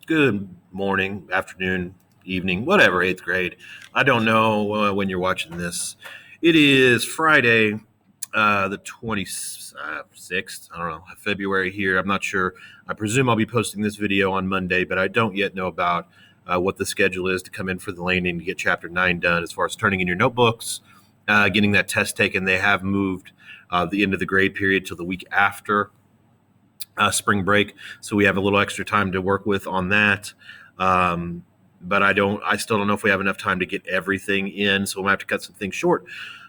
Good morning, afternoon, evening, whatever, eighth grade. I don't know when you're watching this. It is Friday, the 26th, I don't know, February here. I'm not sure. I presume I'll be posting this video on Monday, but I don't yet know about what the schedule is to come in for the landing to get chapter 9 done as far as turning in your notebooks, getting that test taken. They have moved the end of the grade period till the week after spring break, so we have a little extra time to work with on that. But I still don't know if we have enough time to get everything in, so we'll have to cut some things short.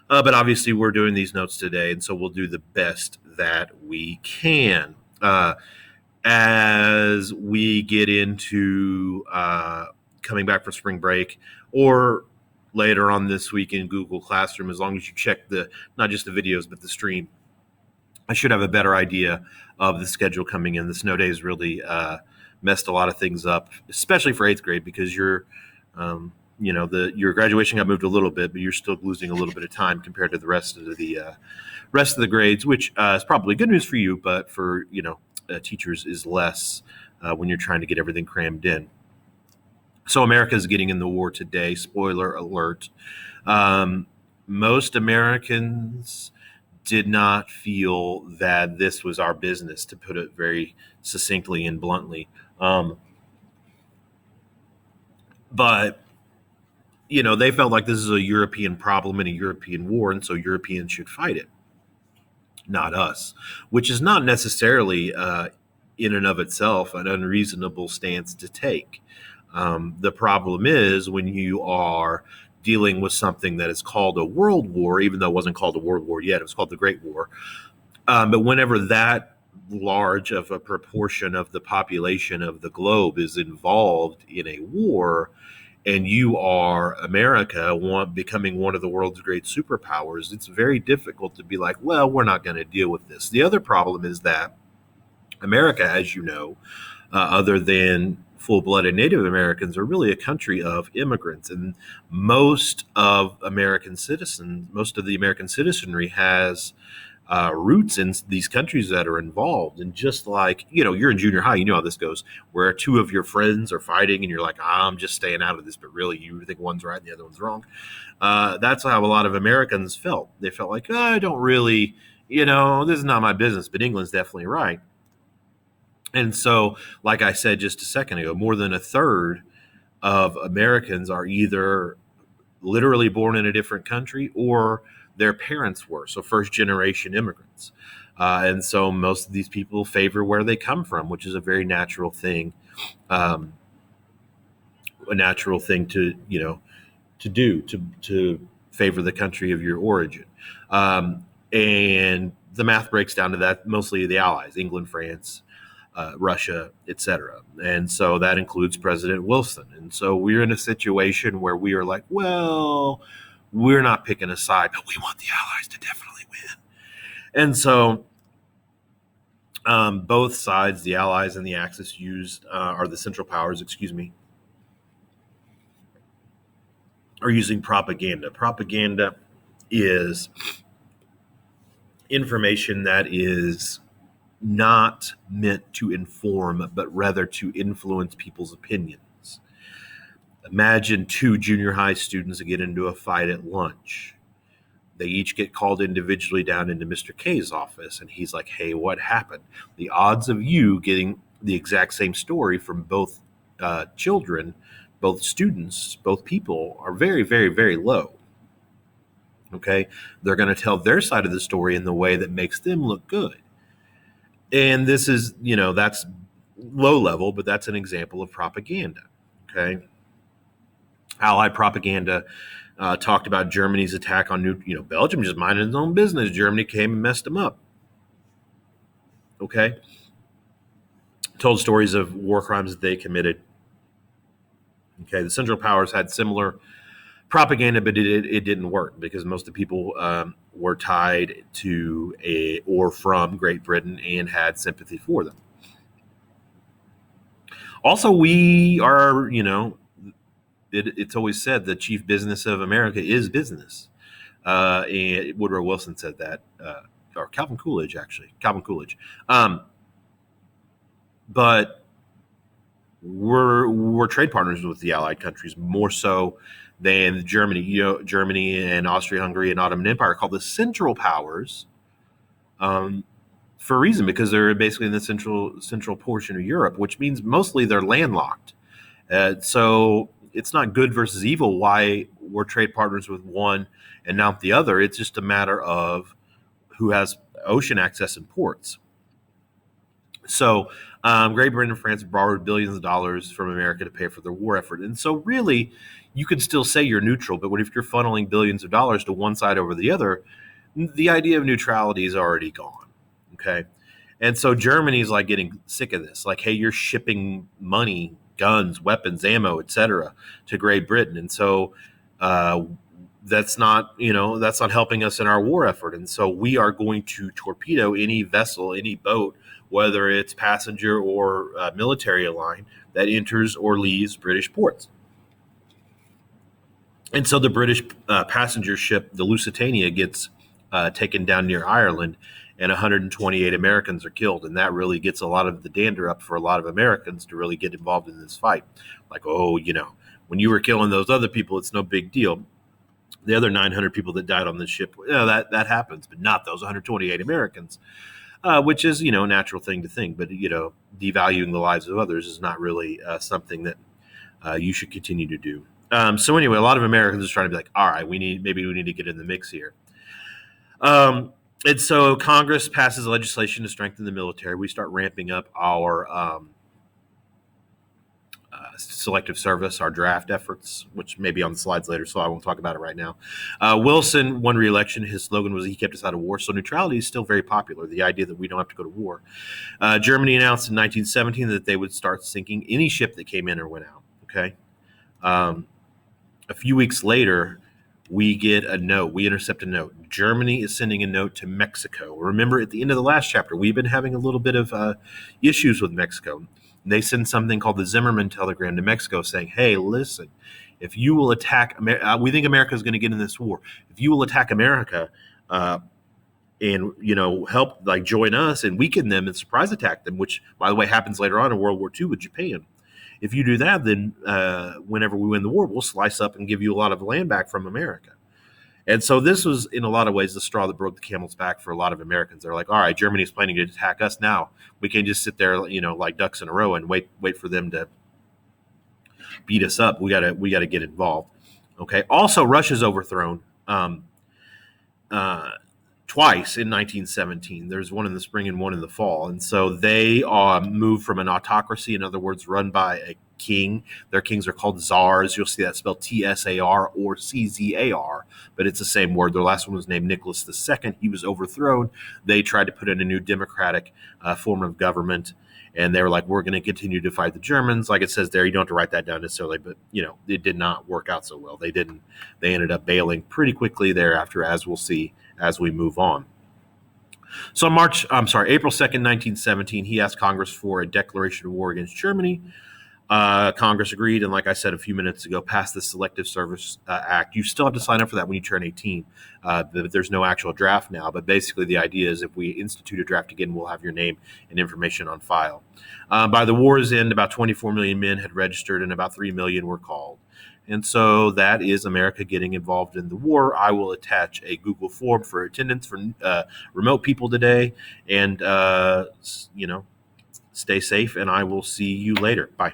But obviously, we're doing these notes today, and so we'll do the best that we can. As we get into coming back from spring break, or later on this week in Google Classroom, as long as you check not just the videos but the stream, I should have a better idea of the schedule coming in. The snow days really messed a lot of things up, especially for eighth grade, because your graduation got moved a little bit, but you're still losing a little bit of time compared to the rest of the grades, which is probably good news for you, but for teachers is less when you're trying to get everything crammed in. So America is getting in the war today. Spoiler alert. Most Americans did not feel that this was our business, to put it very succinctly and bluntly. But they felt like this is a European problem and a European war, and so Europeans should fight it, not us, which is not necessarily in and of itself an unreasonable stance to take. The problem is when you are dealing with something that is called a world war, even though it wasn't called a world war yet, it was called the Great War. But whenever that large of a proportion of the population of the globe is involved in a war, and you are America becoming one of the world's great superpowers, it's very difficult to be like, well, we're not going to deal with this. The other problem is that America, as you know, other than full-blooded Native Americans, are really a country of immigrants, and most of the American citizenry has roots in these countries that are involved. And just like you're in junior high, you know how this goes, where two of your friends are fighting, and you're like, I'm just staying out of this, but really you think one's right and the other one's wrong. That's how a lot of Americans felt. They felt like, I don't really, this is not my business, but England's definitely right. And so, like I said just a second ago, more than a third of Americans are either literally born in a different country or their parents were. So first generation immigrants. And so most of these people favor where they come from, which is a very natural thing. A natural thing to do, to favor the country of your origin. And the math breaks down to that, mostly the Allies, England, France, Russia, etc. And so that includes President Wilson. And so we're in a situation where we are like, well, we're not picking a side, but we want the Allies to definitely win. And so both sides, the Allies and the Axis are the Central Powers, are using propaganda. Propaganda is information that is not meant to inform, but rather to influence people's opinions. Imagine two junior high students that get into a fight at lunch. They each get called individually down into Mr. K's office, and he's like, hey, what happened? The odds of you getting the exact same story from both children, both students, both people are very, very, very low. Okay? They're going to tell their side of the story in the way that makes them look good. And this is, that's low level, but that's an example of propaganda. Okay. Allied propaganda talked about Germany's attack on Belgium just minding its own business. Germany came and messed them up. Okay. Told stories of war crimes that they committed. Okay. The Central Powers had similar propaganda, but it didn't work because most of the people were tied to or from Great Britain and had sympathy for them. Also, we are, it's always said the chief business of America is business. And Woodrow Wilson said that, or Calvin Coolidge. But we're trade partners with the Allied countries more so than Germany. Germany and Austria-Hungary and Ottoman Empire are called the Central Powers, um, for a reason, because they're basically in the central portion of Europe, which means mostly they're landlocked. So it's not good versus evil. Why we're trade partners with one and not the other? It's just a matter of who has ocean access and ports. So Great Britain and France borrowed billions of dollars from America to pay for their war effort. And so really, you could still say you're neutral, but what if you're funneling billions of dollars to one side over the other? The idea of neutrality is already gone. Okay. And so Germany's like getting sick of this. Like, hey, you're shipping money, guns, weapons, ammo, etc., to Great Britain. And so uh, that's not helping us in our war effort. And so we are going to torpedo any vessel, any boat, whether it's passenger or military line, that enters or leaves British ports. And so the British passenger ship, the Lusitania, gets taken down near Ireland, and 128 Americans are killed. And that really gets a lot of the dander up for a lot of Americans to really get involved in this fight. Like, oh, when you were killing those other people, it's no big deal. The other 900 people that died on this ship, that happens, but not those 128 Americans, which is, a natural thing to think. But, devaluing the lives of others is not really something that you should continue to do. So anyway, a lot of Americans are trying to be like, all right, maybe we need to get in the mix here. And so Congress passes legislation to strengthen the military. We start ramping up our selective service, our draft efforts, which may be on the slides later, so I won't talk about it right now. Wilson won re-election. His slogan was, he kept us out of war. So neutrality is still very popular, the idea that we don't have to go to war. Germany announced in 1917 that they would start sinking any ship that came in or went out. Okay. A few weeks later, we get a note. We intercept a note. Germany is sending a note to Mexico. Remember, at the end of the last chapter, we've been having a little bit of issues with Mexico. They send something called the Zimmerman telegram to Mexico saying, hey, listen, if you will attack we think America is going to get in this war. If you will attack America and, help, like, join us and weaken them and surprise attack them, which, by the way, happens later on in World War II with Japan. If you do that, then whenever we win the war, we'll slice up and give you a lot of land back from America. And so this was, in a lot of ways, the straw that broke the camel's back for a lot of Americans. They're like, all right, Germany's planning to attack us now. We can't just sit there, like ducks in a row and wait for them to beat us up. We gotta get involved. Okay. Also, Russia's overthrown twice in 1917. There's one in the spring and one in the fall. And so they moved from an autocracy, in other words, run by a king. Their kings are called czars. You'll see that spelled Tsar or Czar, but it's the same word. Their last one was named Nicholas II. He was overthrown. They tried to put in a new democratic form of government, and they were like, we're going to continue to fight the Germans. Like it says there, you don't have to write that down necessarily, but it did not work out so well. They ended up bailing pretty quickly thereafter, as we'll see as we move on. So April 2nd, 1917, he asked Congress for a declaration of war against Germany. Congress agreed, and like I said a few minutes ago, passed the Selective Service Act. You still have to sign up for that when you turn 18. There's no actual draft now, but basically the idea is if we institute a draft again, we'll have your name and information on file. By the war's end, about 24 million men had registered, and about 3 million were called. And so that is America getting involved in the war. I will attach a Google form for attendance for remote people today, and stay safe, and I will see you later. Bye.